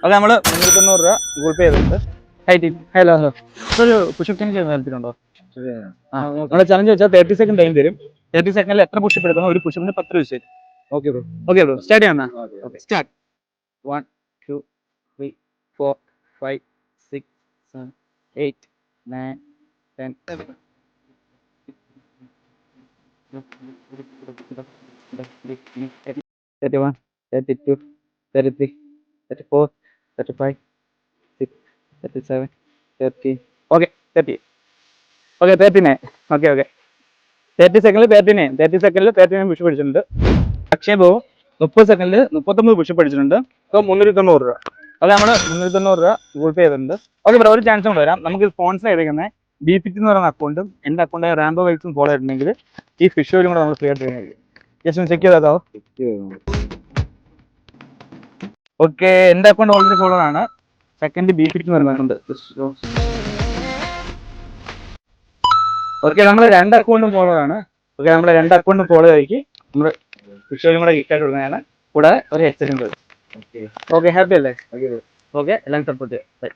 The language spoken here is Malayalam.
അത് നമ്മൾ 390 രൂപ ഗൂഗിൾ പേ ചെയ്തിട്ടുണ്ട്. ഹലോ ഹലോ ഒരു പുഷപ്പ് ടൈം ചെയ്യാൻ താല്പര്യമുണ്ടോ? നമ്മുടെ ചലഞ്ച് വെച്ചാൽ 30 സെക്കൻഡ് ടൈം തരും. 30 സെക്കൻഡിൽ എത്ര പുഷപ്പ് എടുക്കണം ഒരു പുഷപ്പിന് 10 രൂപ വെച്ച്. ഓക്കെ ബ്രോ സ്റ്റാർട്ട് ചെയ്യാം. സ്റ്റാർട്ട് 1 2 3 4 5 6 7 8 9 10 31 32 33 34 35 6 37 30 ഓക്കെ 30 ഓക്കെ 39 ഓക്കെ 30 സെക്കൻഡിൽ 39 പുഷ് പഠിച്ചിട്ടുണ്ട്. അക്ഷയ് പോകും 30 സെക്കൻഡിൽ 39 പുഷ് പഠിച്ചിട്ടുണ്ട്. അപ്പോൾ 390 രൂപ. അത് നമ്മൾ 390 രൂപ ഗൂഗിൾ പേ ചെയ്തിട്ടുണ്ട്. ഓക്കെ ബ്രോ ഒരു ചാൻസ് കൊണ്ട് വരാം. നമുക്ക് സ്പോൺസർ ചെയ്തേക്കുന്നത് ബിഫിറ്റ് എന്ന് പറയുന്ന അക്കൗണ്ടും എൻ്റെ അക്കൗണ്ട് റാംബോ വൈക്സും ഫോളോ ചെയ്തിട്ടുണ്ടെങ്കിൽ ഈ ഫിഷ് ഓയിലും കൂടെ നമ്മൾ ഫ്രീ ആയിട്ട് ചെയ്യുന്നത്. ജസ്റ്റ് ഒന്ന് ചെക്ക് ചെയ്താലോ? ഓക്കെ എൻ്റെ അക്കൗണ്ട് ഓൾറെഡി ഫോളോ ആണ്. സെക്കൻഡ് ബിഫിറ്റ് എന്ന് പറയുന്നുണ്ട്. ഓക്കെ നമ്മൾ 2 അക്കൗണ്ടും ഫോളോ ആണ്. ഓക്കെ നമ്മൾ 2 അക്കൗണ്ടും ഫോളോ ആക്കി നമ്മൾ ഫിഷ് ഓയിലും കൂടെ ഗിഫ്റ്റ് ആയിട്ട് കൊടുക്കുന്നതാണ്. കൂടെ ഒരു ഹെഡ്സെറ്റും. ഓക്കെ ഹാപ്പി അല്ലേ? ഓക്കെ എല്ലാം സപ്പോർട്ട് ചെയ്യാം.